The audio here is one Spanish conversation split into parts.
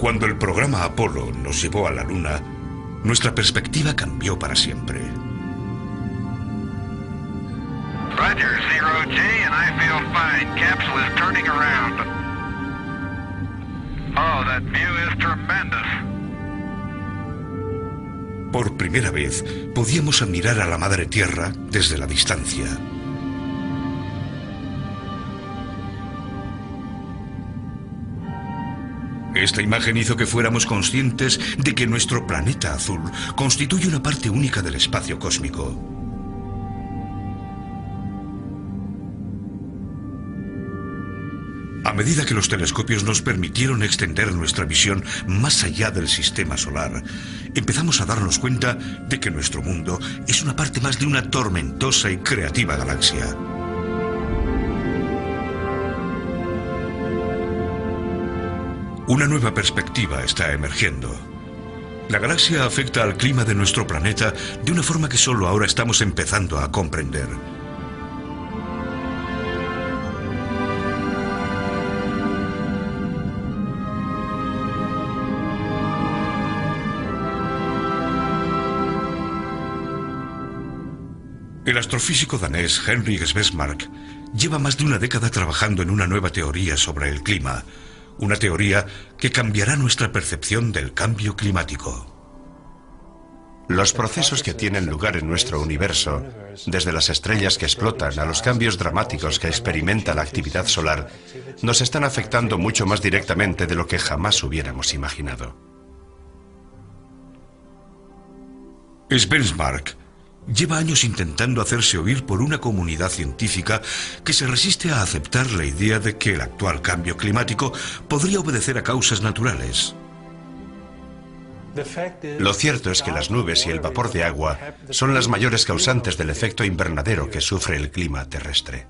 Cuando el programa Apolo nos llevó a la Luna, nuestra perspectiva cambió para siempre. Roger, Zero G, and I feel fine. Capsule is turning around. Oh, that view is tremendous. Por primera vez, podíamos admirar a la Madre Tierra desde la distancia. Esta imagen hizo que fuéramos conscientes de que nuestro planeta azul constituye una parte única del espacio cósmico. A medida que los telescopios nos permitieron extender nuestra visión más allá del sistema solar, empezamos a darnos cuenta de que nuestro mundo es una parte más de una tormentosa y creativa galaxia. Una nueva perspectiva está emergiendo. La galaxia afecta al clima de nuestro planeta de una forma que solo ahora estamos empezando a comprender. El astrofísico danés Henrik Svesmark lleva más de una década trabajando en una nueva teoría sobre el clima, una teoría que cambiará nuestra percepción del cambio climático. Los procesos que tienen lugar en nuestro universo, desde las estrellas que explotan a los cambios dramáticos que experimenta la actividad solar, nos están afectando mucho más directamente de lo que jamás hubiéramos imaginado. Svesmark lleva años intentando hacerse oír por una comunidad científica que se resiste a aceptar la idea de que el actual cambio climático podría obedecer a causas naturales. Lo cierto es que las nubes y el vapor de agua son las mayores causantes del efecto invernadero que sufre el clima terrestre.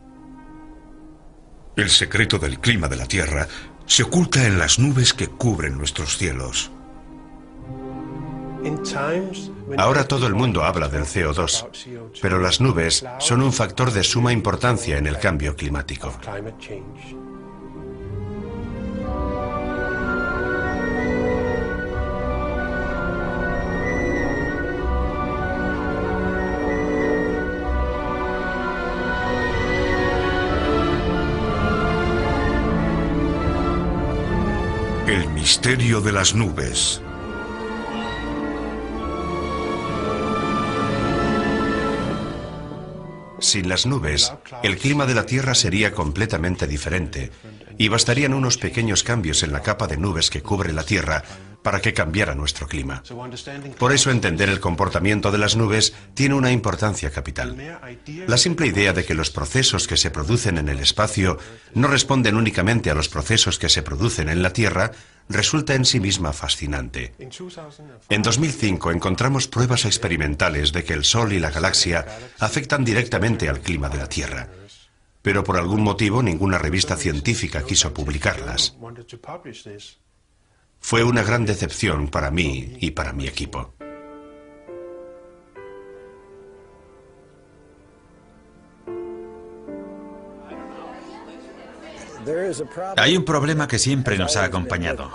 El secreto del clima de la Tierra se oculta en las nubes que cubren nuestros cielos. Ahora todo el mundo habla del CO2, pero las nubes son un factor de suma importancia en el cambio climático. El misterio de las nubes. Sin las nubes, el clima de la Tierra sería completamente diferente y bastarían unos pequeños cambios en la capa de nubes que cubre la Tierra para que cambiara nuestro clima. Por eso entender el comportamiento de las nubes tiene una importancia capital. La simple idea de que los procesos que se producen en el espacio no responden únicamente a los procesos que se producen en la Tierra resulta en sí misma fascinante. En 2005 encontramos pruebas experimentales de que el Sol y la galaxia afectan directamente al clima de la Tierra, pero por algún motivo ninguna revista científica quiso publicarlas. Fue una gran decepción para mí y para mi equipo. Hay un problema que siempre nos ha acompañado.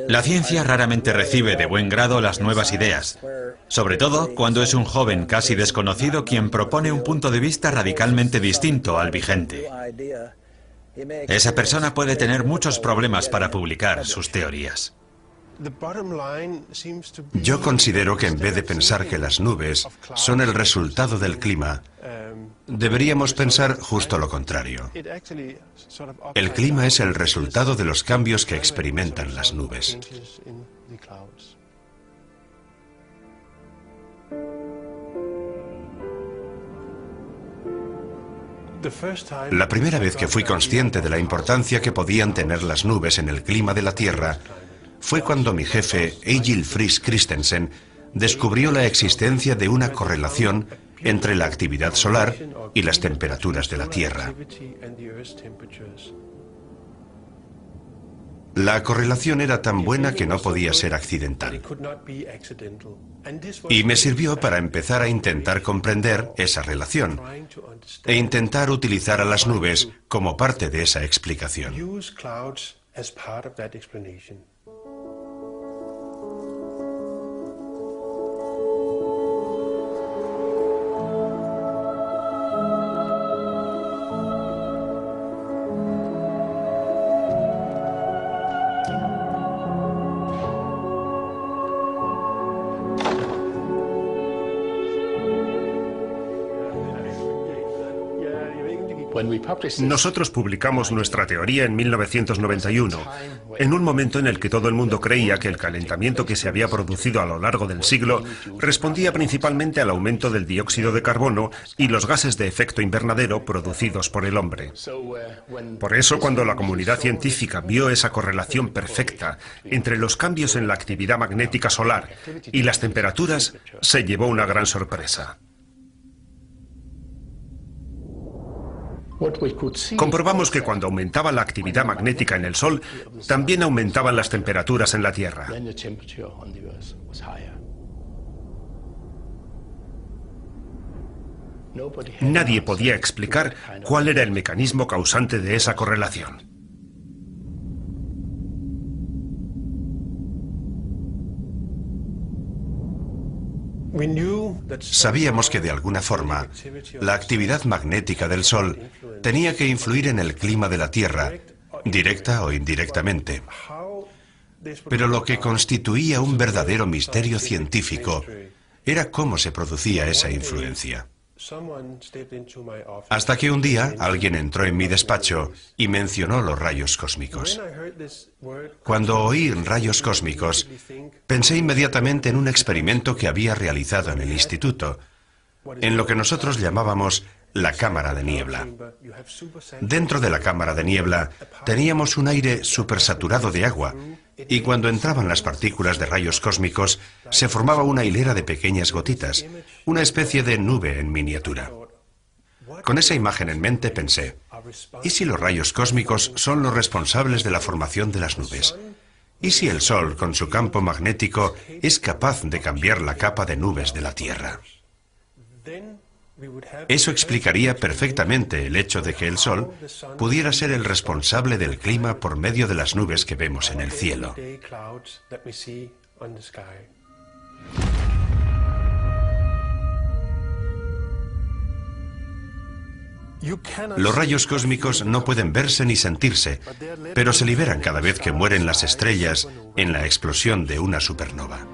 La ciencia raramente recibe de buen grado las nuevas ideas, sobre todo cuando es un joven casi desconocido quien propone un punto de vista radicalmente distinto al vigente. Esa persona puede tener muchos problemas para publicar sus teorías. Yo considero que en vez de pensar que las nubes son el resultado del clima, deberíamos pensar justo lo contrario. El clima es el resultado de los cambios que experimentan las nubes. La primera vez que fui consciente de la importancia que podían tener las nubes en el clima de la Tierra fue cuando mi jefe, Egil Friis Christensen, descubrió la existencia de una correlación entre la actividad solar y las temperaturas de la Tierra. La correlación era tan buena que no podía ser accidental. Y me sirvió para empezar a intentar comprender esa relación e intentar utilizar a las nubes como parte de esa explicación. Nosotros publicamos nuestra teoría en 1991, en un momento en el que todo el mundo creía que el calentamiento que se había producido a lo largo del siglo respondía principalmente al aumento del dióxido de carbono y los gases de efecto invernadero producidos por el hombre. Por eso, cuando la comunidad científica vio esa correlación perfecta entre los cambios en la actividad magnética solar y las temperaturas, se llevó una gran sorpresa. Comprobamos que cuando aumentaba la actividad magnética en el Sol, también aumentaban las temperaturas en la Tierra. Nadie podía explicar cuál era el mecanismo causante de esa correlación. Sabíamos que de alguna forma la actividad magnética del Sol tenía que influir en el clima de la Tierra, directa o indirectamente. Pero lo que constituía un verdadero misterio científico era cómo se producía esa influencia. Hasta que un día alguien entró en mi despacho y mencionó los rayos cósmicos. Cuando oí rayos cósmicos, pensé inmediatamente en un experimento que había realizado en el instituto, en lo que nosotros llamábamos la cámara de niebla. Dentro de la cámara de niebla teníamos un aire supersaturado de agua, y cuando entraban las partículas de rayos cósmicos se formaba una hilera de pequeñas gotitas, una especie de nube en miniatura. Con esa imagen en mente pensé, ¿y si los rayos cósmicos son los responsables de la formación de las nubes? ¿Y si el Sol, con su campo magnético, es capaz de cambiar la capa de nubes de la Tierra? Eso explicaría perfectamente el hecho de que el Sol pudiera ser el responsable del clima por medio de las nubes que vemos en el cielo. Los rayos cósmicos no pueden verse ni sentirse, pero se liberan cada vez que mueren las estrellas en la explosión de una supernova.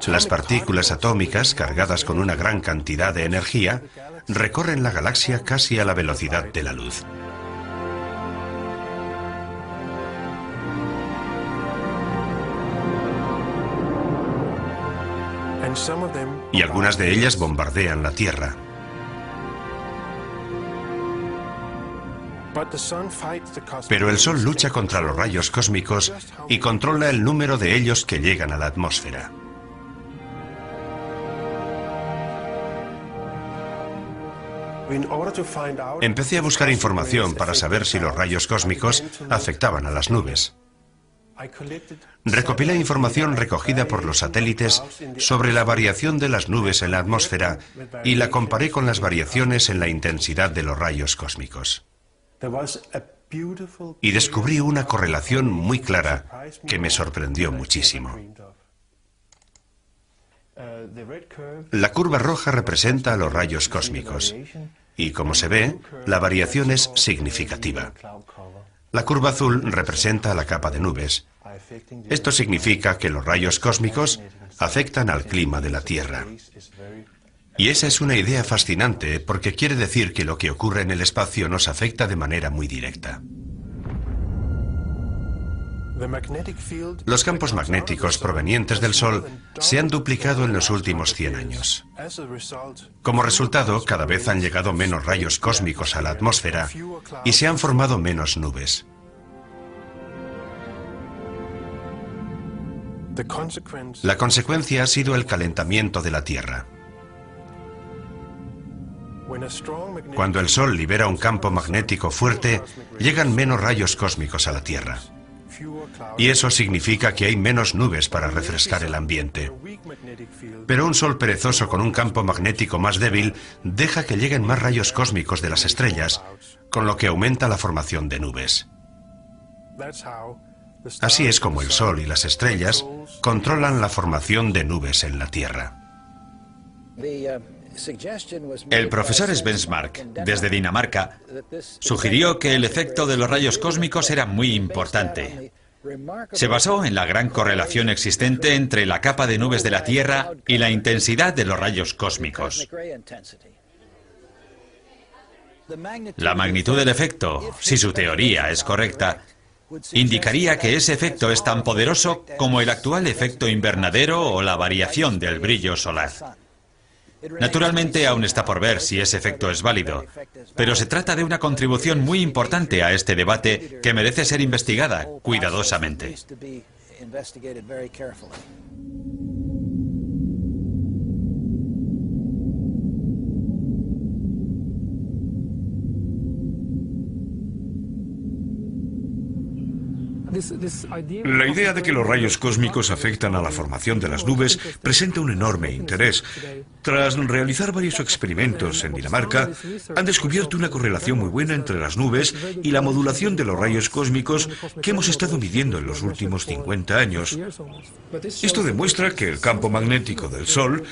Las partículas atómicas, cargadas con una gran cantidad de energía, recorren la galaxia casi a la velocidad de la luz. Y algunas de ellas bombardean la Tierra. Pero el Sol lucha contra los rayos cósmicos y controla el número de ellos que llegan a la atmósfera. Empecé a buscar información para saber si los rayos cósmicos afectaban a las nubes. Recopilé información recogida por los satélites sobre la variación de las nubes en la atmósfera y la comparé con las variaciones en la intensidad de los rayos cósmicos. Y descubrí una correlación muy clara que me sorprendió muchísimo. La curva roja representa a los rayos cósmicos y, como se ve, la variación es significativa. La curva azul representa la capa de nubes. Esto significa que los rayos cósmicos afectan al clima de la Tierra. Y esa es una idea fascinante porque quiere decir que lo que ocurre en el espacio nos afecta de manera muy directa. Los campos magnéticos provenientes del Sol se han duplicado en los últimos 100 años. Como resultado, cada vez han llegado menos rayos cósmicos a la atmósfera y se han formado menos nubes. La consecuencia ha sido el calentamiento de la Tierra. Cuando el Sol libera un campo magnético fuerte, llegan menos rayos cósmicos a la Tierra. Y eso significa que hay menos nubes para refrescar el ambiente. Pero un Sol perezoso con un campo magnético más débil deja que lleguen más rayos cósmicos de las estrellas, con lo que aumenta la formación de nubes. Así es como el Sol y las estrellas controlan la formación de nubes en la Tierra. El profesor Svensmark, desde Dinamarca, sugirió que el efecto de los rayos cósmicos era muy importante Se basó en la gran correlación existente entre la capa de nubes de la Tierra y la intensidad de los rayos cósmicos. La magnitud del efecto, si su teoría es correcta, indicaría que ese efecto es tan poderoso como el actual efecto invernadero o la variación del brillo solar. Naturalmente, aún está por ver si ese efecto es válido, pero se trata de una contribución muy importante a este debate que merece ser investigada cuidadosamente. La idea de que los rayos cósmicos afectan a la formación de las nubes presenta un enorme interés. Tras realizar varios experimentos en Dinamarca, han descubierto una correlación muy buena entre las nubes y la modulación de los rayos cósmicos que hemos estado midiendo en los últimos 50 años. Esto demuestra que el campo magnético del Sol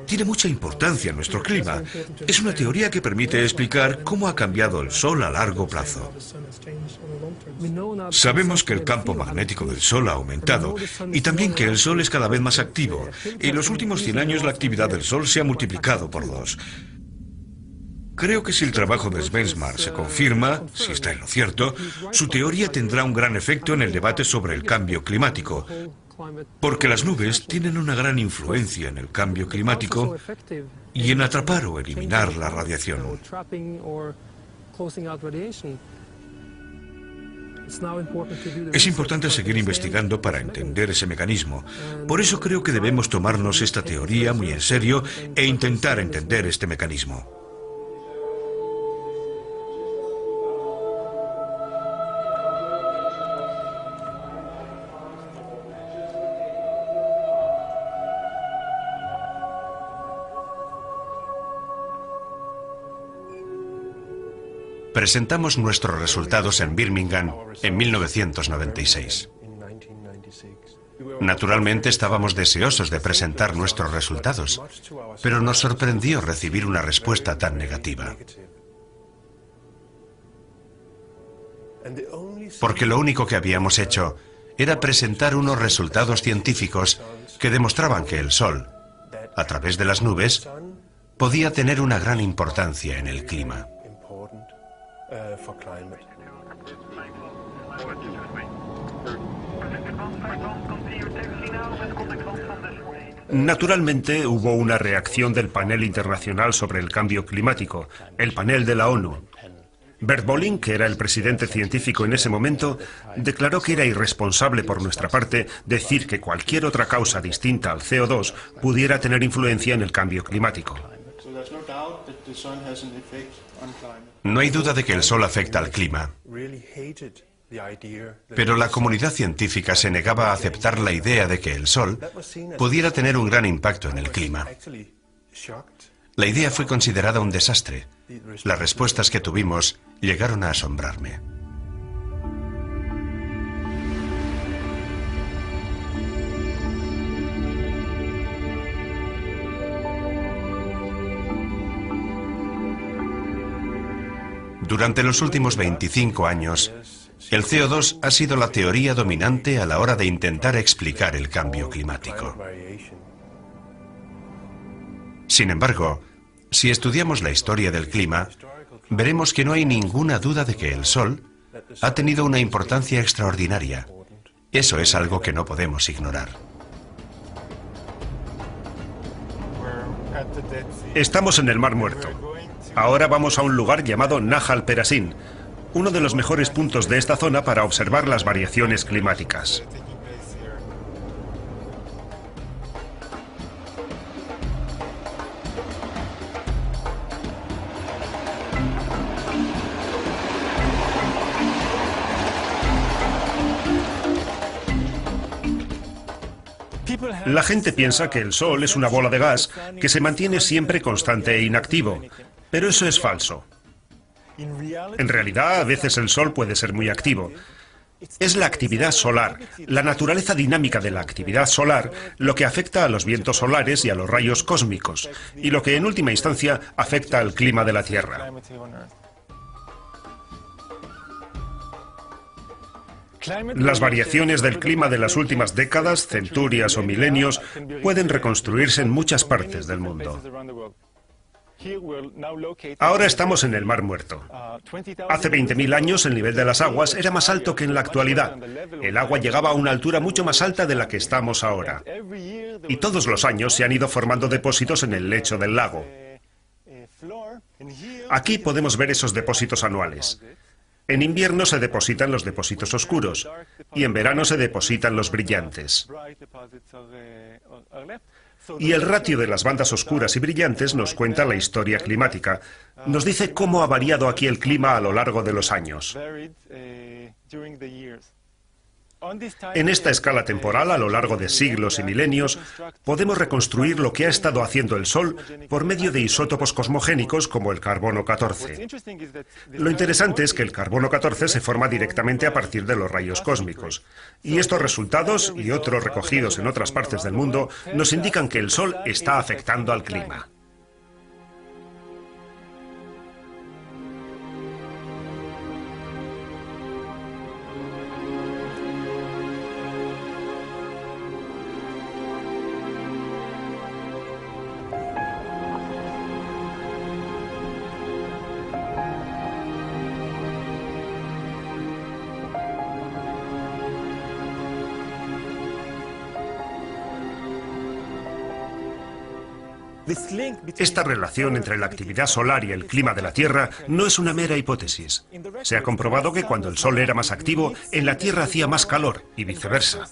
tiene mucha importancia en nuestro clima. Es una teoría que permite explicar cómo ha cambiado el Sol a largo plazo. Sabemos que el campo magnético del Sol ha aumentado y también que el Sol es cada vez más activo. En los últimos 100 años la actividad del Sol se ha multiplicado por 2. Creo que si el trabajo de Svensmark se confirma, si está en lo cierto, su teoría tendrá un gran efecto en el debate sobre el cambio climático, porque las nubes tienen una gran influencia en el cambio climático y en atrapar o eliminar la radiación. Es importante seguir investigando para entender ese mecanismo. Por eso creo que debemos tomarnos esta teoría muy en serio e intentar entender este mecanismo. Presentamos nuestros resultados en Birmingham en 1996. Naturalmente estábamos deseosos de presentar nuestros resultados, pero nos sorprendió recibir una respuesta tan negativa. Porque lo único que habíamos hecho era presentar unos resultados científicos que demostraban que el Sol, a través de las nubes, podía tener una gran importancia en el clima. Naturalmente hubo una reacción del panel internacional sobre el cambio climático, el panel de la ONU. Bert Bolin, que era el presidente científico en ese momento, declaró que era irresponsable por nuestra parte decir que cualquier otra causa distinta al CO2 pudiera tener influencia en el cambio climático. No hay duda de que el Sol afecta al clima, pero la comunidad científica se negaba a aceptar la idea de que el Sol pudiera tener un gran impacto en el clima. La idea fue considerada un desastre. Las respuestas que tuvimos llegaron a asombrarme. Durante los últimos 25 años, el CO2 ha sido la teoría dominante a la hora de intentar explicar el cambio climático. Sin embargo, si estudiamos la historia del clima, veremos que no hay ninguna duda de que el Sol ha tenido una importancia extraordinaria. Eso es algo que no podemos ignorar. Estamos en el Mar Muerto. Ahora vamos a un lugar llamado Nahal Perashin, uno de los mejores puntos de esta zona para observar las variaciones climáticas. La gente piensa que el Sol es una bola de gas que se mantiene siempre constante e inactivo, pero eso es falso. En realidad, a veces el Sol puede ser muy activo. Es la actividad solar, la naturaleza dinámica de la actividad solar, lo que afecta a los vientos solares y a los rayos cósmicos, y lo que en última instancia afecta al clima de la Tierra. Las variaciones del clima de las últimas décadas, centurias o milenios pueden reconstruirse en muchas partes del mundo. Ahora estamos en el Mar Muerto. Hace 20.000 años el nivel de las aguas era más alto que en la actualidad. El agua llegaba a una altura mucho más alta de la que estamos ahora. Y todos los años se han ido formando depósitos en el lecho del lago. Aquí podemos ver esos depósitos anuales. En invierno se depositan los depósitos oscuros y en verano se depositan los brillantes. Y el ratio de las bandas oscuras y brillantes nos cuenta la historia climática. Nos dice cómo ha variado aquí el clima a lo largo de los años. En esta escala temporal, a lo largo de siglos y milenios, podemos reconstruir lo que ha estado haciendo el Sol por medio de isótopos cosmogénicos como el carbono 14. Lo interesante es que el carbono 14 se forma directamente a partir de los rayos cósmicos. Y estos resultados, y otros recogidos en otras partes del mundo, nos indican que el Sol está afectando al clima. Esta relación entre la actividad solar y el clima de la Tierra no es una mera hipótesis. Se ha comprobado que cuando el Sol era más activo, en la Tierra hacía más calor y viceversa.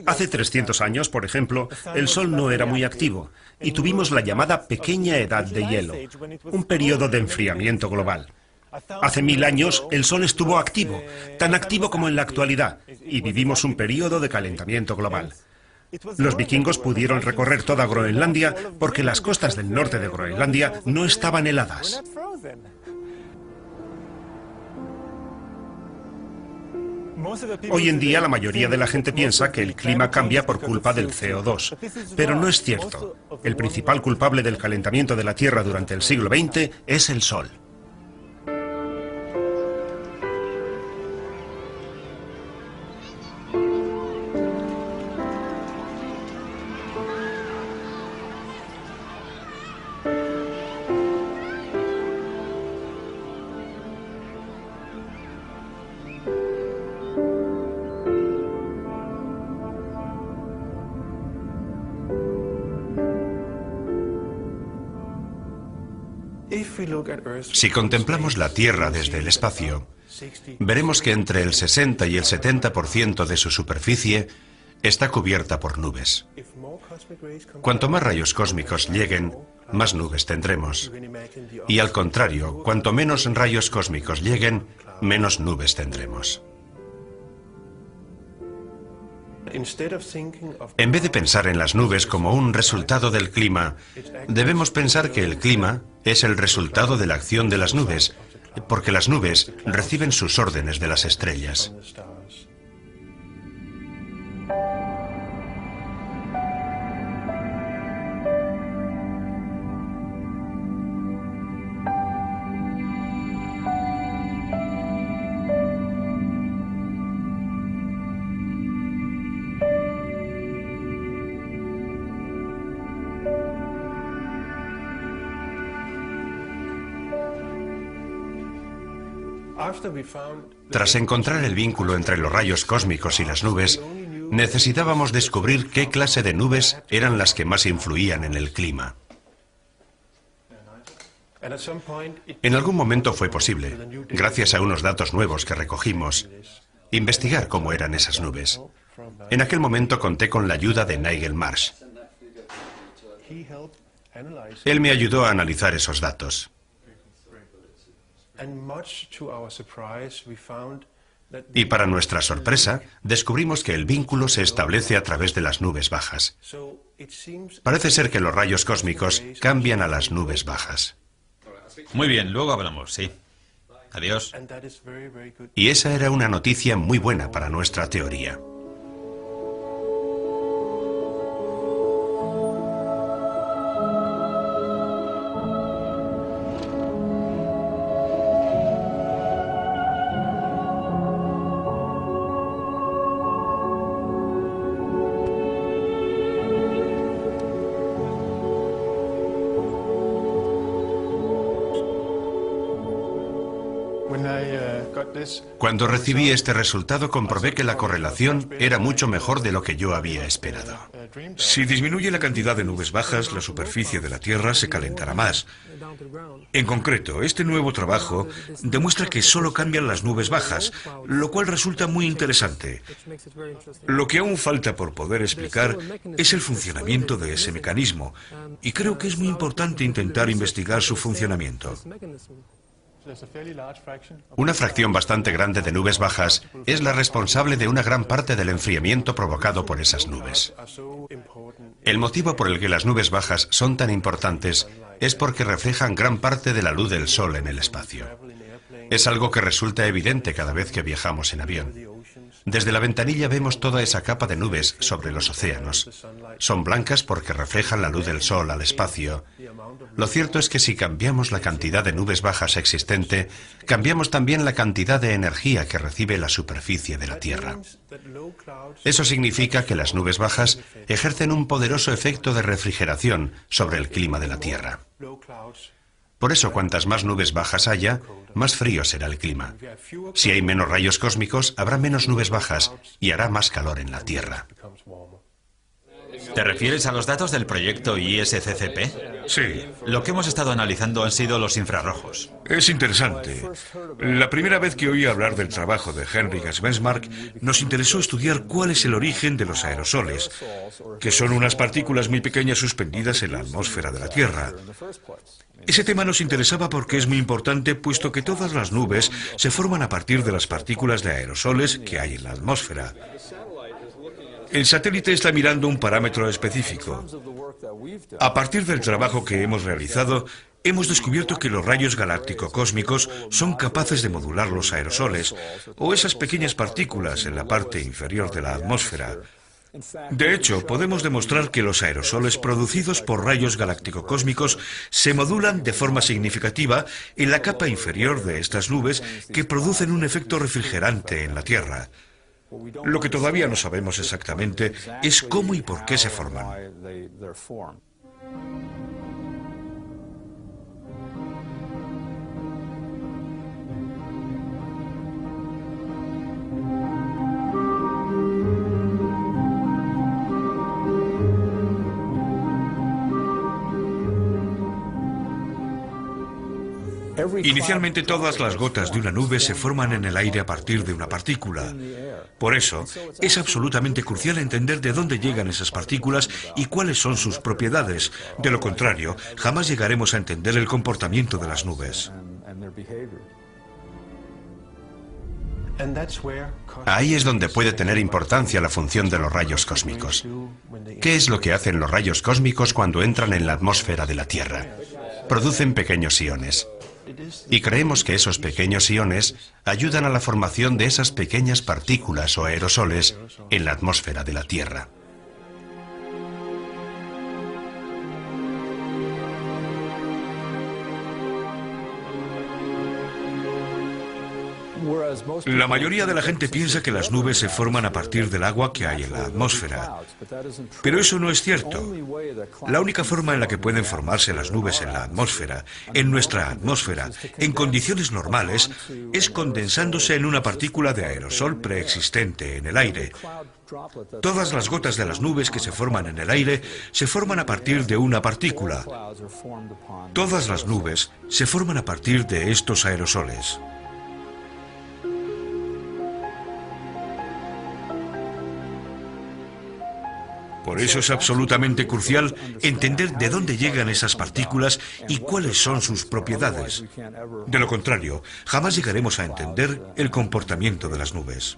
Hace 300 años, por ejemplo, el Sol no era muy activo y tuvimos la llamada pequeña edad de hielo, un periodo de enfriamiento global. Hace 1000 años el Sol estuvo activo, tan activo como en la actualidad, y vivimos un periodo de calentamiento global. Los vikingos pudieron recorrer toda Groenlandia porque las costas del norte de Groenlandia no estaban heladas. Hoy en día la mayoría de la gente piensa que el clima cambia por culpa del CO2, pero no es cierto. El principal culpable del calentamiento de la Tierra durante el siglo XX es el Sol. Si contemplamos la Tierra desde el espacio, veremos que entre el 60 y el 70% de su superficie está cubierta por nubes. Cuanto más rayos cósmicos lleguen, más nubes tendremos. Y al contrario, cuanto menos rayos cósmicos lleguen, menos nubes tendremos. En vez de pensar en las nubes como un resultado del clima, debemos pensar que el clima es el resultado de la acción de las nubes, porque las nubes reciben sus órdenes de las estrellas. Tras encontrar el vínculo entre los rayos cósmicos y las nubes, necesitábamos descubrir qué clase de nubes eran las que más influían en el clima. En algún momento fue posible, gracias a unos datos nuevos que recogimos, investigar cómo eran esas nubes. En aquel momento conté con la ayuda de Nigel Marsh. Él me ayudó a analizar esos datos. Y para nuestra sorpresa, descubrimos que el vínculo se establece a través de las nubes bajas. Parece ser que los rayos cósmicos cambian a las nubes bajas. Muy bien, luego hablamos, sí. Adiós. Y esa era una noticia muy buena para nuestra teoría. Cuando recibí este resultado comprobé que la correlación era mucho mejor de lo que yo había esperado. Si disminuye la cantidad de nubes bajas, la superficie de la Tierra se calentará más. En concreto, este nuevo trabajo demuestra que solo cambian las nubes bajas, lo cual resulta muy interesante. Lo que aún falta por poder explicar es el funcionamiento de ese mecanismo, y creo que es muy importante intentar investigar su funcionamiento. Una fracción bastante grande de nubes bajas es la responsable de una gran parte del enfriamiento provocado por esas nubes. El motivo por el que las nubes bajas son tan importantes es porque reflejan gran parte de la luz del sol en el espacio. Es algo que resulta evidente cada vez que viajamos en avión. Desde la ventanilla vemos toda esa capa de nubes sobre los océanos. Son blancas porque reflejan la luz del sol al espacio. Lo cierto es que si cambiamos la cantidad de nubes bajas existente, cambiamos también la cantidad de energía que recibe la superficie de la Tierra. Eso significa que las nubes bajas ejercen un poderoso efecto de refrigeración sobre el clima de la Tierra. Por eso, cuantas más nubes bajas haya, más frío será el clima. Si hay menos rayos cósmicos, habrá menos nubes bajas y hará más calor en la Tierra. ¿Te refieres a los datos del proyecto ISCCP? Sí. Lo que hemos estado analizando han sido los infrarrojos. Es interesante. La primera vez que oí hablar del trabajo de Henrik Svensmark, nos interesó estudiar cuál es el origen de los aerosoles, que son unas partículas muy pequeñas suspendidas en la atmósfera de la Tierra. Ese tema nos interesaba porque es muy importante, puesto que todas las nubes se forman a partir de las partículas de aerosoles que hay en la atmósfera. El satélite está mirando un parámetro específico. A partir del trabajo que hemos realizado, hemos descubierto que los rayos galáctico-cósmicos son capaces de modular los aerosoles, o esas pequeñas partículas en la parte inferior de la atmósfera. De hecho, podemos demostrar que los aerosoles producidos por rayos galáctico-cósmicos se modulan de forma significativa en la capa inferior de estas nubes que producen un efecto refrigerante en la Tierra. Lo que todavía no sabemos exactamente es cómo y por qué se forman. Inicialmente todas las gotas de una nube se forman en el aire a partir de una partícula. Por eso, es absolutamente crucial entender de dónde llegan esas partículas y cuáles son sus propiedades. De lo contrario, jamás llegaremos a entender el comportamiento de las nubes. Ahí es donde puede tener importancia la función de los rayos cósmicos. ¿Qué es lo que hacen los rayos cósmicos cuando entran en la atmósfera de la Tierra? Producen pequeños iones. Y creemos que esos pequeños iones ayudan a la formación de esas pequeñas partículas o aerosoles en la atmósfera de la Tierra. La mayoría de la gente piensa que las nubes se forman a partir del agua que hay en la atmósfera. Pero eso no es cierto. La única forma en la que pueden formarse las nubes en la atmósfera, en nuestra atmósfera, en condiciones normales, es condensándose en una partícula de aerosol preexistente en el aire. Todas las gotas de las nubes que se forman en el aire se forman a partir de una partícula. Todas las nubes se forman a partir de estos aerosoles. Por eso es absolutamente crucial entender de dónde llegan esas partículas y cuáles son sus propiedades. De lo contrario, jamás llegaremos a entender el comportamiento de las nubes.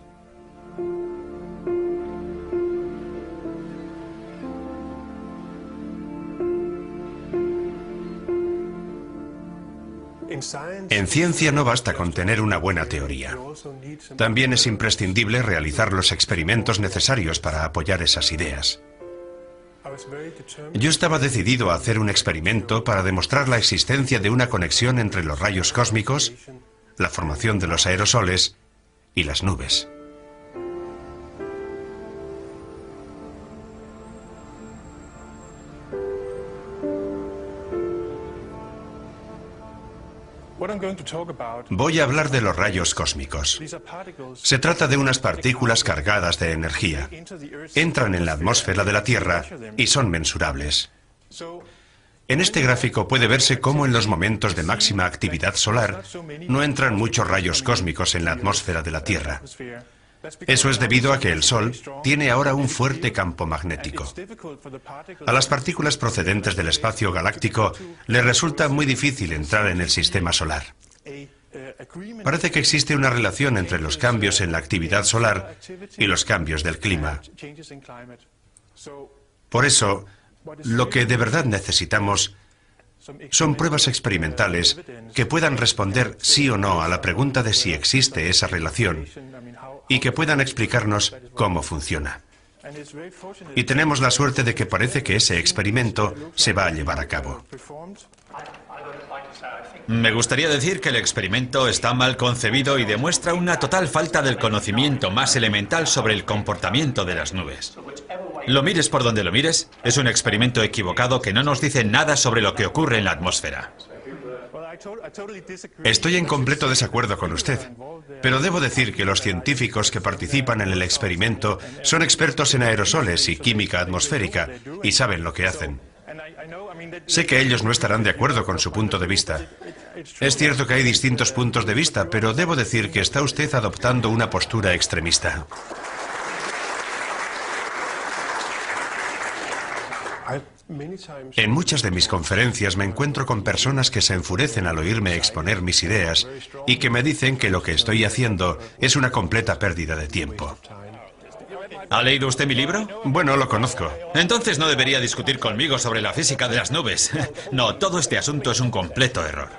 En ciencia no basta con tener una buena teoría. También es imprescindible realizar los experimentos necesarios para apoyar esas ideas. Yo estaba decidido a hacer un experimento para demostrar la existencia de una conexión entre los rayos cósmicos, la formación de los aerosoles y las nubes. Voy a hablar de los rayos cósmicos. Se trata de unas partículas cargadas de energía. Entran en la atmósfera de la Tierra y son mensurables. En este gráfico puede verse cómo en los momentos de máxima actividad solar no entran muchos rayos cósmicos en la atmósfera de la Tierra. Eso es debido a que el Sol tiene ahora un fuerte campo magnético. A las partículas procedentes del espacio galáctico les resulta muy difícil entrar en el sistema solar. Parece que existe una relación entre los cambios en la actividad solar y los cambios del clima. Por eso, lo que de verdad necesitamos son pruebas experimentales que puedan responder sí o no a la pregunta de si existe esa relación y que puedan explicarnos cómo funciona. Y tenemos la suerte de que parece que ese experimento se va a llevar a cabo. Me gustaría decir que el experimento está mal concebido y demuestra una total falta del conocimiento más elemental sobre el comportamiento de las nubes. Lo mires por donde lo mires, es un experimento equivocado que no nos dice nada sobre lo que ocurre en la atmósfera. Estoy en completo desacuerdo con usted, pero debo decir que los científicos que participan en el experimento son expertos en aerosoles y química atmosférica y saben lo que hacen. Sé que ellos no estarán de acuerdo con su punto de vista. Es cierto que hay distintos puntos de vista, pero debo decir que está usted adoptando una postura extremista. En muchas de mis conferencias me encuentro con personas que se enfurecen al oírme exponer mis ideas y que me dicen que lo que estoy haciendo es una completa pérdida de tiempo. ¿Ha leído usted mi libro? Bueno, lo conozco. Entonces no debería discutir conmigo sobre la física de las nubes. No, todo este asunto es un completo error.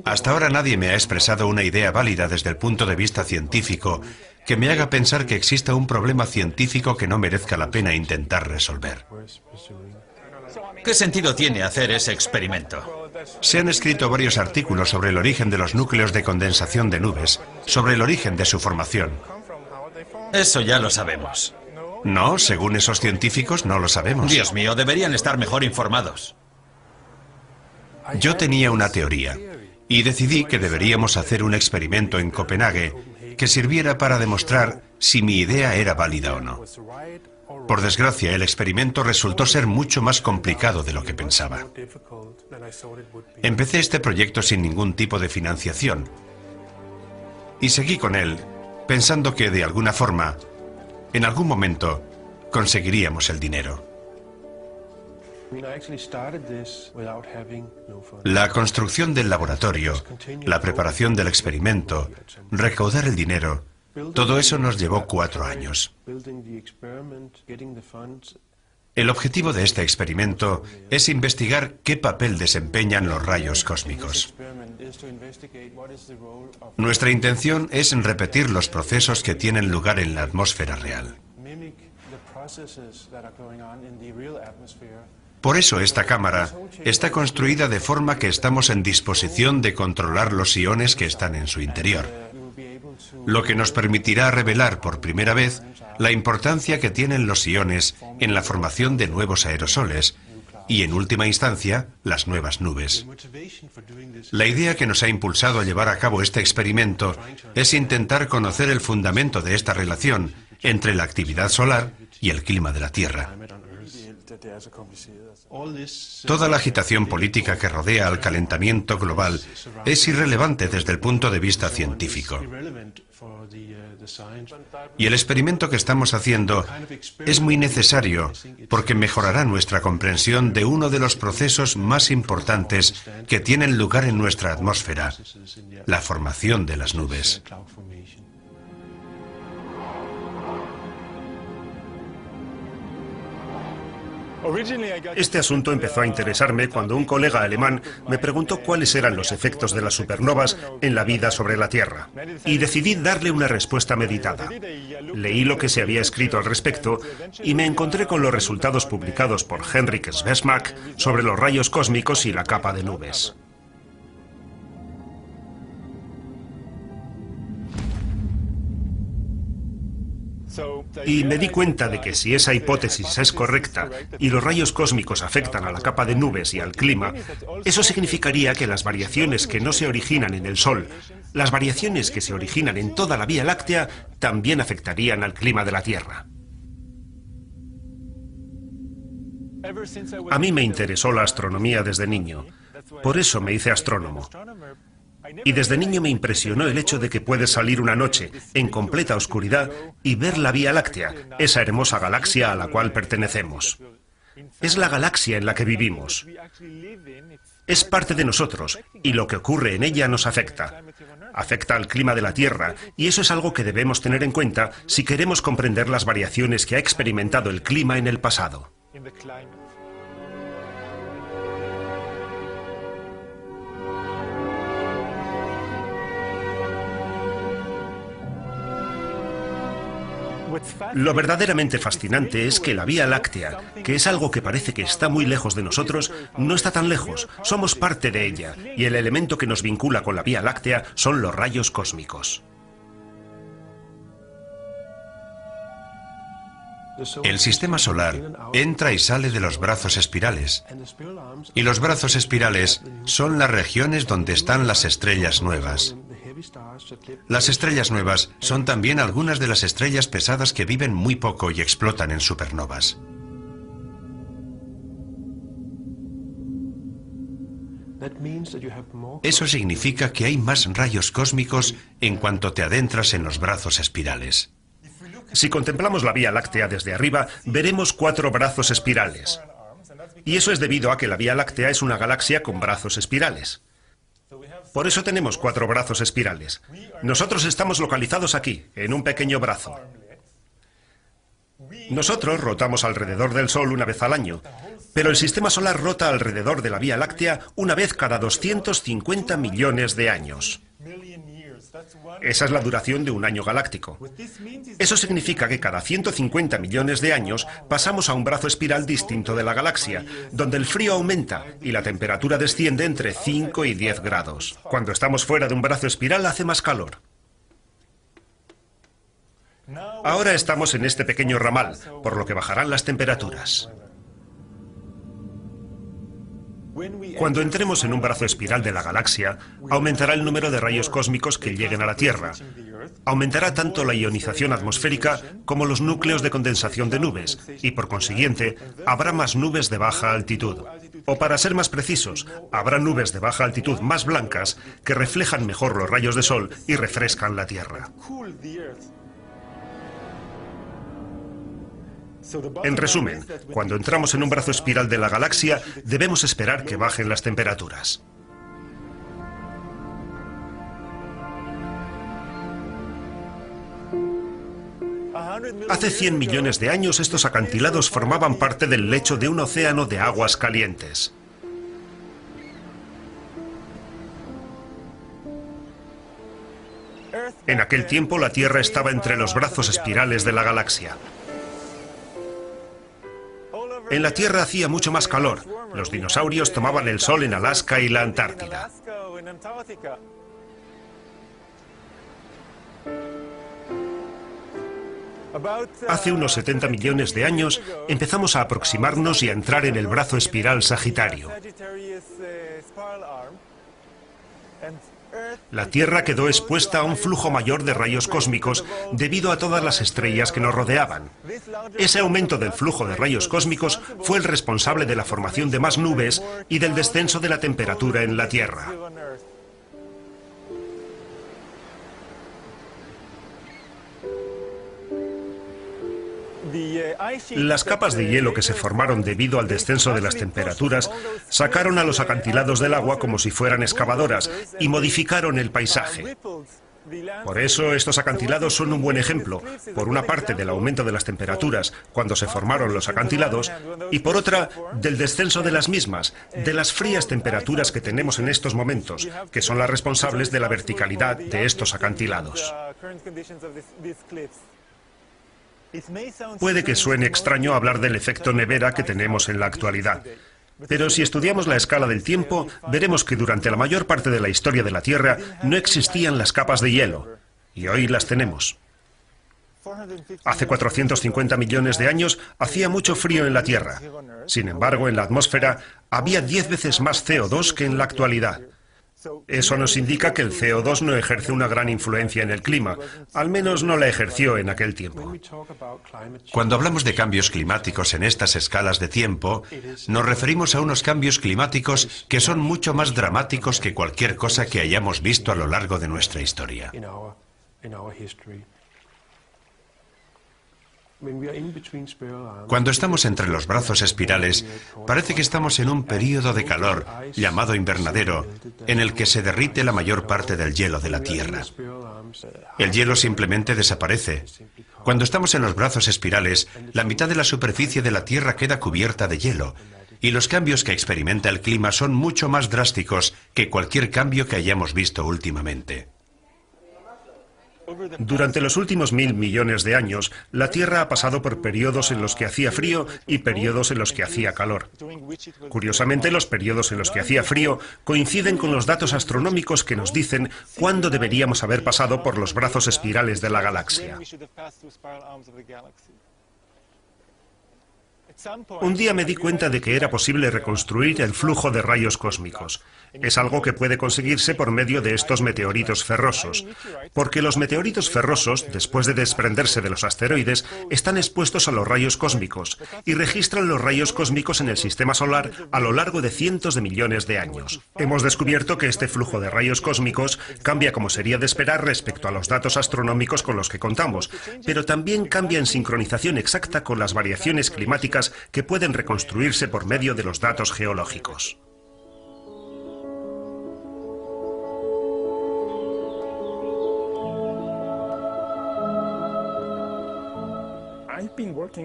Hasta ahora nadie me ha expresado una idea válida desde el punto de vista científico que me haga pensar que exista un problema científico que no merezca la pena intentar resolver. ¿Qué sentido tiene hacer ese experimento? Se han escrito varios artículos sobre el origen de los núcleos de condensación de nubes, sobre el origen de su formación. Eso ya lo sabemos. No, según esos científicos no lo sabemos. Dios mío, deberían estar mejor informados. Yo tenía una teoría y decidí que deberíamos hacer un experimento en Copenhague que sirviera para demostrar si mi idea era válida o no. Por desgracia, el experimento resultó ser mucho más complicado de lo que pensaba. Empecé este proyecto sin ningún tipo de financiación y seguí con él pensando que, de alguna forma, en algún momento, conseguiríamos el dinero. La construcción del laboratorio, la preparación del experimento, recaudar el dinero, todo eso nos llevó 4 años. El objetivo de este experimento es investigar qué papel desempeñan los rayos cósmicos. Nuestra intención es repetir los procesos que tienen lugar en la atmósfera real. Por eso esta cámara está construida de forma que estamos en disposición de controlar los iones que están en su interior, lo que nos permitirá revelar por primera vez la importancia que tienen los iones en la formación de nuevos aerosoles y, en última instancia, las nuevas nubes. La idea que nos ha impulsado a llevar a cabo este experimento es intentar conocer el fundamento de esta relación entre la actividad solar y el clima de la Tierra. Toda la agitación política que rodea al calentamiento global es irrelevante desde el punto de vista científico. Y el experimento que estamos haciendo es muy necesario porque mejorará nuestra comprensión de uno de los procesos más importantes que tienen lugar en nuestra atmósfera, la formación de las nubes. Este asunto empezó a interesarme cuando un colega alemán me preguntó cuáles eran los efectos de las supernovas en la vida sobre la Tierra. Y decidí darle una respuesta meditada. Leí lo que se había escrito al respecto y me encontré con los resultados publicados por Henrik Svesmak sobre los rayos cósmicos y la capa de nubes. Y me di cuenta de que si esa hipótesis es correcta y los rayos cósmicos afectan a la capa de nubes y al clima, eso significaría que las variaciones que no se originan en el Sol, las variaciones que se originan en toda la Vía Láctea, también afectarían al clima de la Tierra. A mí me interesó la astronomía desde niño, por eso me hice astrónomo. Y desde niño me impresionó el hecho de que puedes salir una noche en completa oscuridad y ver la Vía Láctea, esa hermosa galaxia a la cual pertenecemos. Es la galaxia en la que vivimos. Es parte de nosotros y lo que ocurre en ella nos afecta. Afecta al clima de la Tierra y eso es algo que debemos tener en cuenta si queremos comprender las variaciones que ha experimentado el clima en el pasado. Lo verdaderamente fascinante es que la Vía Láctea, que es algo que parece que está muy lejos de nosotros, no está tan lejos, somos parte de ella, y el elemento que nos vincula con la Vía Láctea son los rayos cósmicos. El sistema solar entra y sale de los brazos espirales, y los brazos espirales son las regiones donde están las estrellas nuevas. Las estrellas nuevas son también algunas de las estrellas pesadas que viven muy poco y explotan en supernovas. Eso significa que hay más rayos cósmicos en cuanto te adentras en los brazos espirales. Si contemplamos la Vía Láctea desde arriba, veremos 4 brazos espirales. Y eso es debido a que la Vía Láctea es una galaxia con brazos espirales. Por eso tenemos 4 brazos espirales. Nosotros estamos localizados aquí, en un pequeño brazo. Nosotros rotamos alrededor del Sol una vez al año, pero el sistema solar rota alrededor de la Vía Láctea una vez cada 250 millones de años. Esa es la duración de un año galáctico. Eso significa que cada 150 millones de años pasamos a un brazo espiral distinto de la galaxia, donde el frío aumenta y la temperatura desciende entre 5 y 10 grados. Cuando estamos fuera de un brazo espiral hace más calor. Ahora estamos en este pequeño ramal, por lo que bajarán las temperaturas. Cuando entremos en un brazo espiral de la galaxia, aumentará el número de rayos cósmicos que lleguen a la Tierra. Aumentará tanto la ionización atmosférica como los núcleos de condensación de nubes, y por consiguiente, habrá más nubes de baja altitud. O para ser más precisos, habrá nubes de baja altitud más blancas que reflejan mejor los rayos de sol y refrescan la Tierra. En resumen, cuando entramos en un brazo espiral de la galaxia, debemos esperar que bajen las temperaturas. Hace 100 millones de años estos acantilados formaban parte del lecho de un océano de aguas calientes. En aquel tiempo la Tierra estaba entre los brazos espirales de la galaxia. En la Tierra hacía mucho más calor. Los dinosaurios tomaban el sol en Alaska y la Antártida. Hace unos 70 millones de años empezamos a aproximarnos y a entrar en el brazo espiral Sagitario. La Tierra quedó expuesta a un flujo mayor de rayos cósmicos debido a todas las estrellas que nos rodeaban. Ese aumento del flujo de rayos cósmicos fue el responsable de la formación de más nubes y del descenso de la temperatura en la Tierra. Las capas de hielo que se formaron debido al descenso de las temperaturas sacaron a los acantilados del agua como si fueran excavadoras y modificaron el paisaje. Por eso estos acantilados son un buen ejemplo, por una parte del aumento de las temperaturas cuando se formaron los acantilados y por otra del descenso de las mismas, de las frías temperaturas que tenemos en estos momentos, que son las responsables de la verticalidad de estos acantilados. Puede que suene extraño hablar del efecto nevera que tenemos en la actualidad, pero si estudiamos la escala del tiempo, veremos que durante la mayor parte de la historia de la Tierra no existían las capas de hielo, y hoy las tenemos. Hace 450 millones de años hacía mucho frío en la Tierra. Sin embargo, en la atmósfera había 10 veces más CO2 que en la actualidad. Eso nos indica que el CO2 no ejerce una gran influencia en el clima, al menos no la ejerció en aquel tiempo. Cuando hablamos de cambios climáticos en estas escalas de tiempo, nos referimos a unos cambios climáticos que son mucho más dramáticos que cualquier cosa que hayamos visto a lo largo de nuestra historia. Cuando estamos entre los brazos espirales, parece que estamos en un período de calor, llamado invernadero, en el que se derrite la mayor parte del hielo de la Tierra. El hielo simplemente desaparece. Cuando estamos en los brazos espirales, la mitad de la superficie de la Tierra queda cubierta de hielo, y los cambios que experimenta el clima son mucho más drásticos que cualquier cambio que hayamos visto últimamente. Durante los últimos 1000 millones de años, la Tierra ha pasado por periodos en los que hacía frío y periodos en los que hacía calor. Curiosamente, los periodos en los que hacía frío coinciden con los datos astronómicos que nos dicen cuándo deberíamos haber pasado por los brazos espirales de la galaxia. Un día me di cuenta de que era posible reconstruir el flujo de rayos cósmicos. Es algo que puede conseguirse por medio de estos meteoritos ferrosos, porque los meteoritos ferrosos, después de desprenderse de los asteroides, están expuestos a los rayos cósmicos y registran los rayos cósmicos en el sistema solar a lo largo de cientos de millones de años. Hemos descubierto que este flujo de rayos cósmicos cambia como sería de esperar respecto a los datos astronómicos con los que contamos, pero también cambia en sincronización exacta con las variaciones climáticas que pueden reconstruirse por medio de los datos geológicos.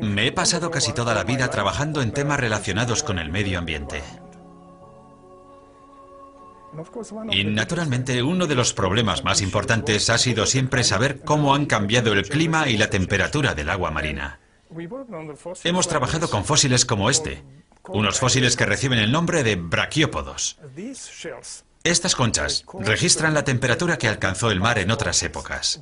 Me he pasado casi toda la vida trabajando en temas relacionados con el medio ambiente. Y naturalmente uno de los problemas más importantes ha sido siempre saber cómo han cambiado el clima y la temperatura del agua marina. Hemos trabajado con fósiles como este, unos fósiles que reciben el nombre de braquiópodos. Estas conchas registran la temperatura que alcanzó el mar en otras épocas.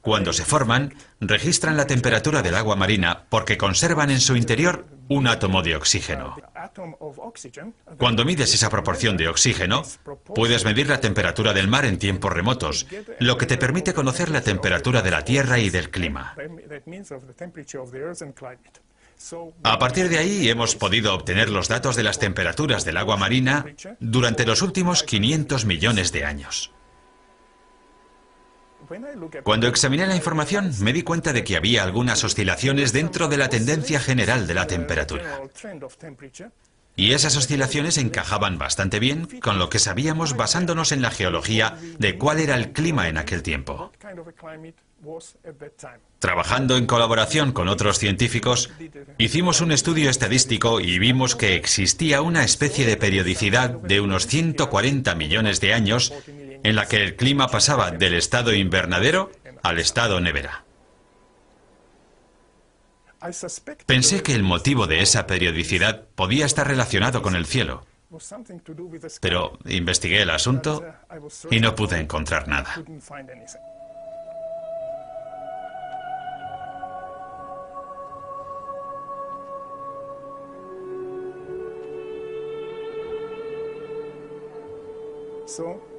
Cuando se forman, registran la temperatura del agua marina porque conservan en su interior un átomo de oxígeno. Cuando mides esa proporción de oxígeno, puedes medir la temperatura del mar en tiempos remotos, lo que te permite conocer la temperatura de la Tierra y del clima. A partir de ahí hemos podido obtener los datos de las temperaturas del agua marina durante los últimos 500 millones de años. Cuando examiné la información, me di cuenta de que había algunas oscilaciones dentro de la tendencia general de la temperatura. Y esas oscilaciones encajaban bastante bien con lo que sabíamos basándonos en la geología de cuál era el clima en aquel tiempo. Trabajando en colaboración con otros científicos, hicimos un estudio estadístico y vimos que existía una especie de periodicidad de unos 140 millones de años en la que el clima pasaba del estado invernadero al estado nevera. Pensé que el motivo de esa periodicidad podía estar relacionado con el cielo, pero investigué el asunto y no pude encontrar nada.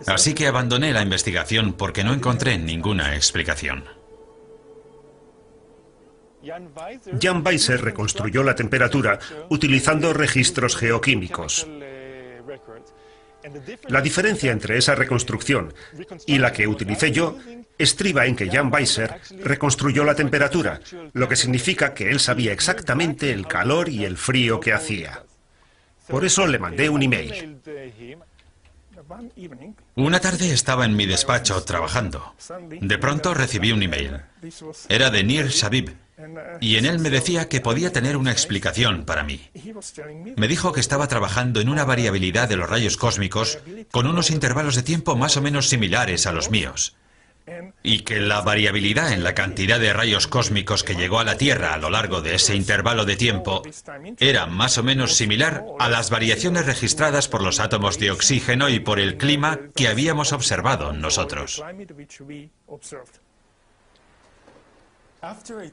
Así que abandoné la investigación porque no encontré ninguna explicación. Jan Weiser reconstruyó la temperatura utilizando registros geoquímicos. La diferencia entre esa reconstrucción y la que utilicé yo estriba en que Jan Weiser reconstruyó la temperatura, lo que significa que él sabía exactamente el calor y el frío que hacía. Por eso le mandé un email. Una tarde estaba en mi despacho trabajando. De pronto recibí un email. Era de Nir Shabib, y en él me decía que podía tener una explicación para mí. Me dijo que estaba trabajando en una variabilidad de los rayos cósmicos con unos intervalos de tiempo más o menos similares a los míos, y que la variabilidad en la cantidad de rayos cósmicos que llegó a la Tierra a lo largo de ese intervalo de tiempo era más o menos similar a las variaciones registradas por los átomos de oxígeno y por el clima que habíamos observado nosotros.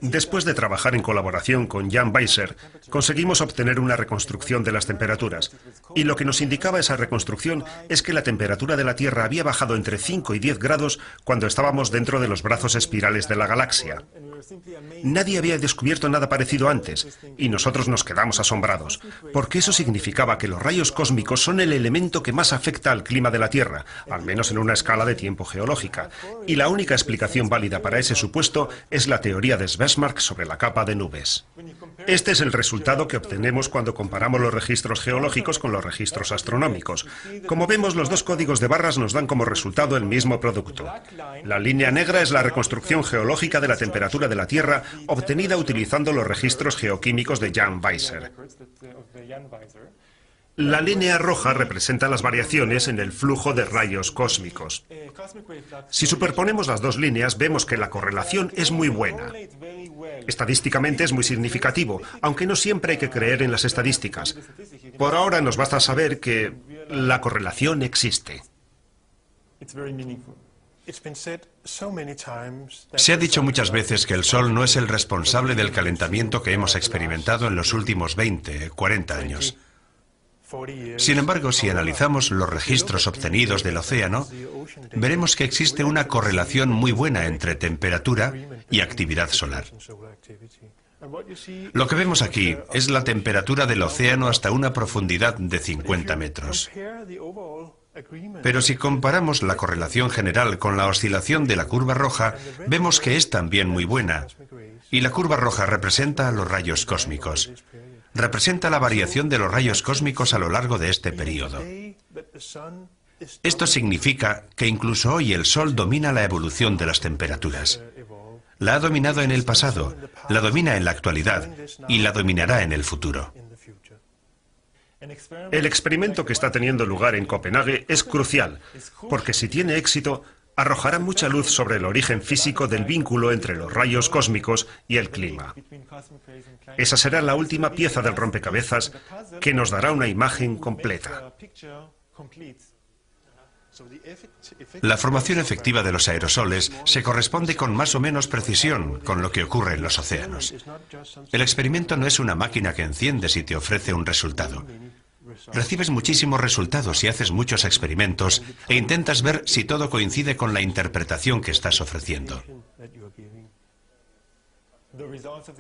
Después de trabajar en colaboración con Jan Weiser, conseguimos obtener una reconstrucción de las temperaturas. Y lo que nos indicaba esa reconstrucción es que la temperatura de la Tierra había bajado entre 5 y 10 grados cuando estábamos dentro de los brazos espirales de la galaxia. Nadie había descubierto nada parecido antes, y nosotros nos quedamos asombrados, porque eso significaba que los rayos cósmicos son el elemento que más afecta al clima de la Tierra, al menos en una escala de tiempo geológica. Y la única explicación válida para ese supuesto es la teoría de Schwarzschild sobre la capa de nubes. Este es el resultado que obtenemos cuando comparamos los registros geológicos con los registros astronómicos. Como vemos, los dos códigos de barras nos dan como resultado el mismo producto. La línea negra es la reconstrucción geológica de la temperatura de la Tierra obtenida utilizando los registros geoquímicos de Jan Weiser. La línea roja representa las variaciones en el flujo de rayos cósmicos. Si superponemos las dos líneas, vemos que la correlación es muy buena. Estadísticamente es muy significativo, aunque no siempre hay que creer en las estadísticas. Por ahora nos basta saber que la correlación existe. Se ha dicho muchas veces que el Sol no es el responsable del calentamiento que hemos experimentado en los últimos 20, 40 años. Sin embargo, si analizamos los registros obtenidos del océano, veremos que existe una correlación muy buena entre temperatura y actividad solar. Lo que vemos aquí es la temperatura del océano hasta una profundidad de 50 metros. Pero si comparamos la correlación general con la oscilación de la curva roja, vemos que es también muy buena. Y la curva roja representa a los rayos cósmicos. Representa la variación de los rayos cósmicos a lo largo de este periodo. Esto significa que incluso hoy el Sol domina la evolución de las temperaturas. La ha dominado en el pasado, la domina en la actualidad y la dominará en el futuro. El experimento que está teniendo lugar en Copenhague es crucial, porque si tiene éxito, arrojará mucha luz sobre el origen físico del vínculo entre los rayos cósmicos y el clima. Esa será la última pieza del rompecabezas que nos dará una imagen completa. La formación efectiva de los aerosoles se corresponde con más o menos precisión con lo que ocurre en los océanos. El experimento no es una máquina que enciendes y te ofrece un resultado. Recibes muchísimos resultados y haces muchos experimentos e intentas ver si todo coincide con la interpretación que estás ofreciendo.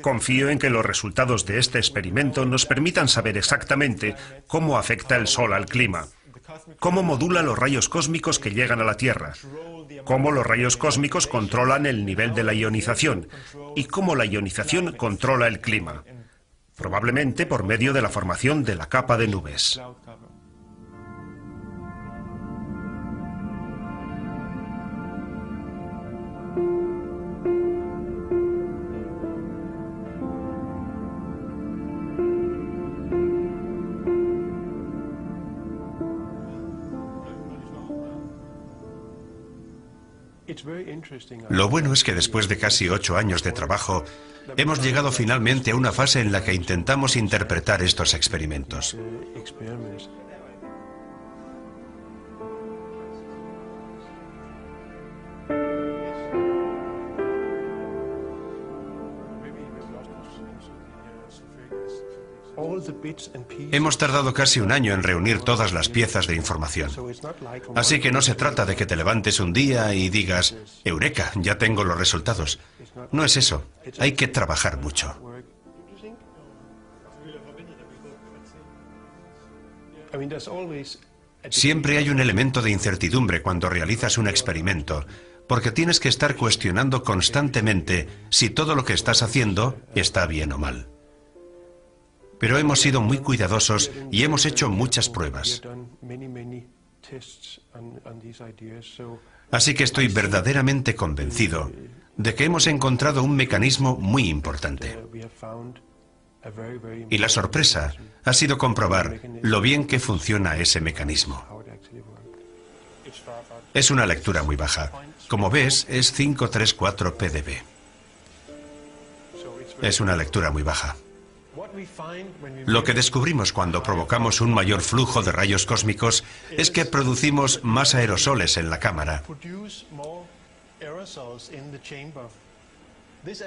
Confío en que los resultados de este experimento nos permitan saber exactamente cómo afecta el Sol al clima, cómo modula los rayos cósmicos que llegan a la Tierra, cómo los rayos cósmicos controlan el nivel de la ionización y cómo la ionización controla el clima, probablemente por medio de la formación de la capa de nubes. Lo bueno es que después de casi 8 años de trabajo, hemos llegado finalmente a una fase en la que intentamos interpretar estos experimentos. Hemos tardado casi un año en reunir todas las piezas de información. Así que no se trata de que te levantes un día y digas, ¡Eureka! Ya tengo los resultados. No es eso. Hay que trabajar mucho. Siempre hay un elemento de incertidumbre cuando realizas un experimento, porque tienes que estar cuestionando constantemente si todo lo que estás haciendo está bien o mal. Pero hemos sido muy cuidadosos y hemos hecho muchas pruebas. Así que estoy verdaderamente convencido de que hemos encontrado un mecanismo muy importante. Y la sorpresa ha sido comprobar lo bien que funciona ese mecanismo. Es una lectura muy baja. Como ves, es 534 pdb. Es una lectura muy baja. Lo que descubrimos cuando provocamos un mayor flujo de rayos cósmicos es que producimos más aerosoles en la cámara.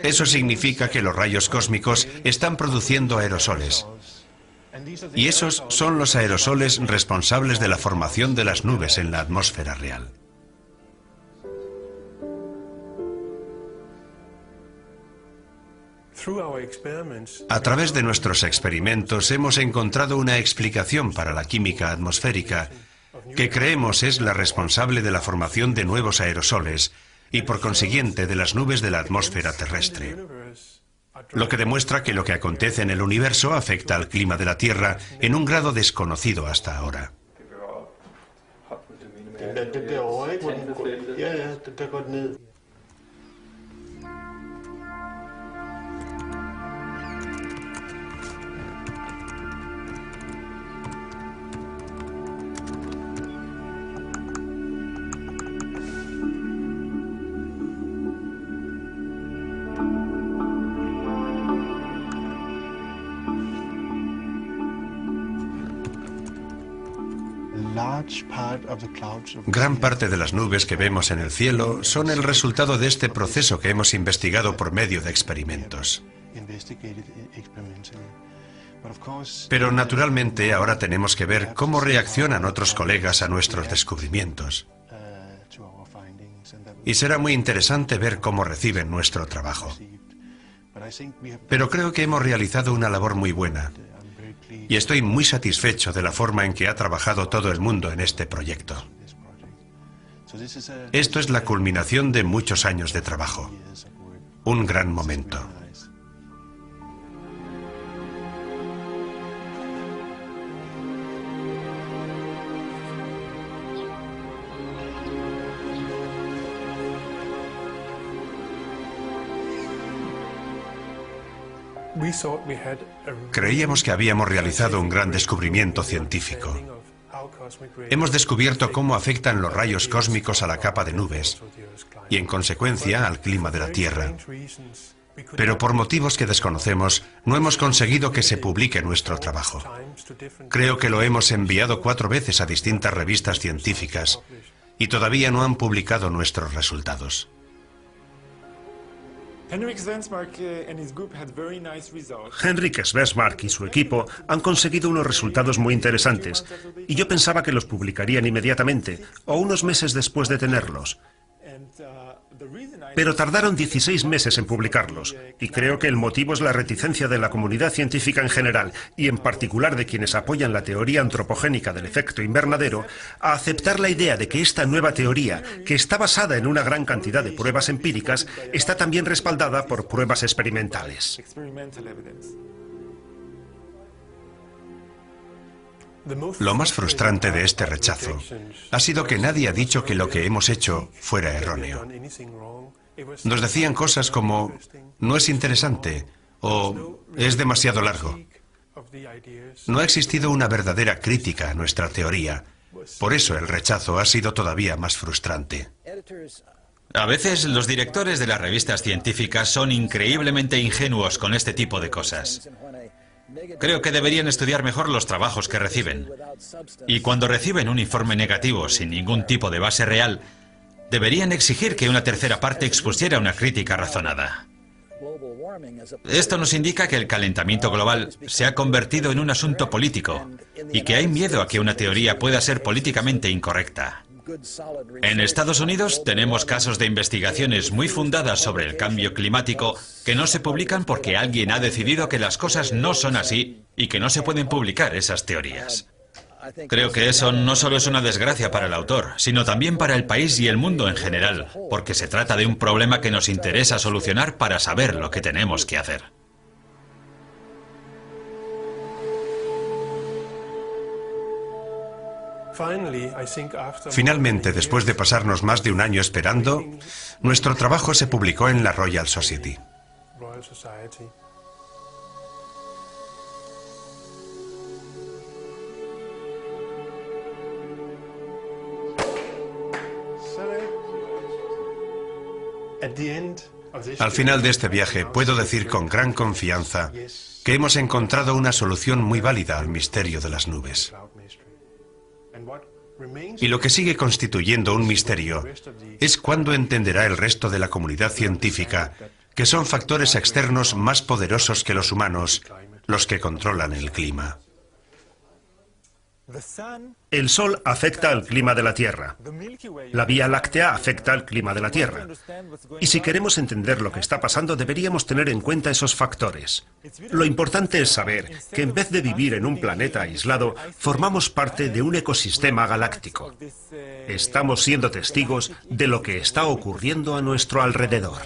Eso significa que los rayos cósmicos están produciendo aerosoles. Y esos son los aerosoles responsables de la formación de las nubes en la atmósfera real. A través de nuestros experimentos hemos encontrado una explicación para la química atmosférica que creemos es la responsable de la formación de nuevos aerosoles y por consiguiente de las nubes de la atmósfera terrestre. Lo que demuestra que lo que acontece en el universo afecta al clima de la Tierra en un grado desconocido hasta ahora. Gran parte de las nubes que vemos en el cielo son el resultado de este proceso que hemos investigado por medio de experimentos. Pero naturalmente ahora tenemos que ver cómo reaccionan otros colegas a nuestros descubrimientos. Y será muy interesante ver cómo reciben nuestro trabajo. Pero creo que hemos realizado una labor muy buena. Y estoy muy satisfecho de la forma en que ha trabajado todo el mundo en este proyecto. Esto es la culminación de muchos años de trabajo. Un gran momento. Creíamos que habíamos realizado un gran descubrimiento científico. Hemos descubierto cómo afectan los rayos cósmicos a la capa de nubes y, en consecuencia, al clima de la Tierra. Pero por motivos que desconocemos, no hemos conseguido que se publique nuestro trabajo. Creo que lo hemos enviado 4 veces a distintas revistas científicas y todavía no han publicado nuestros resultados. Henrik Svensmark y su equipo han conseguido unos resultados muy interesantes, y yo pensaba que los publicarían inmediatamente, o unos meses después de tenerlos. Pero tardaron 16 meses en publicarlos, y creo que el motivo es la reticencia de la comunidad científica en general, y en particular de quienes apoyan la teoría antropogénica del efecto invernadero, a aceptar la idea de que esta nueva teoría, que está basada en una gran cantidad de pruebas empíricas, está también respaldada por pruebas experimentales. Lo más frustrante de este rechazo ha sido que nadie ha dicho que lo que hemos hecho fuera erróneo. Nos decían cosas como, no es interesante, o es demasiado largo. No ha existido una verdadera crítica a nuestra teoría. Por eso el rechazo ha sido todavía más frustrante. A veces los directores de las revistas científicas son increíblemente ingenuos con este tipo de cosas. Creo que deberían estudiar mejor los trabajos que reciben. Y cuando reciben un informe negativo sin ningún tipo de base real, deberían exigir que una tercera parte expusiera una crítica razonada. Esto nos indica que el calentamiento global se ha convertido en un asunto político y que hay miedo a que una teoría pueda ser políticamente incorrecta. En Estados Unidos tenemos casos de investigaciones muy fundadas sobre el cambio climático que no se publican porque alguien ha decidido que las cosas no son así y que no se pueden publicar esas teorías. Creo que eso no solo es una desgracia para el autor, sino también para el país y el mundo en general, porque se trata de un problema que nos interesa solucionar para saber lo que tenemos que hacer. Finalmente, después de pasarnos más de un año esperando, nuestro trabajo se publicó en la Royal Society. Al final de este viaje puedo decir con gran confianza que hemos encontrado una solución muy válida al misterio de las nubes. Y lo que sigue constituyendo un misterio es cuándo entenderá el resto de la comunidad científica que son factores externos más poderosos que los humanos, los que controlan el clima. El Sol afecta al clima de la Tierra. La Vía Láctea afecta al clima de la Tierra. Y si queremos entender lo que está pasando, deberíamos tener en cuenta esos factores. Lo importante es saber que en vez de vivir en un planeta aislado, formamos parte de un ecosistema galáctico. Estamos siendo testigos de lo que está ocurriendo a nuestro alrededor.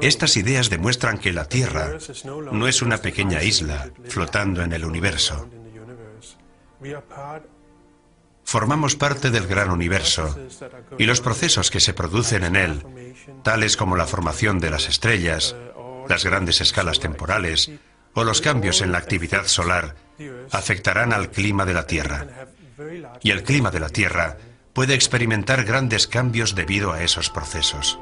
Estas ideas demuestran que la Tierra no es una pequeña isla flotando en el universo. Formamos parte del gran universo y los procesos que se producen en él, tales como la formación de las estrellas, las grandes escalas temporales o los cambios en la actividad solar, afectarán al clima de la Tierra. Y el clima de la Tierra puede experimentar grandes cambios debido a esos procesos.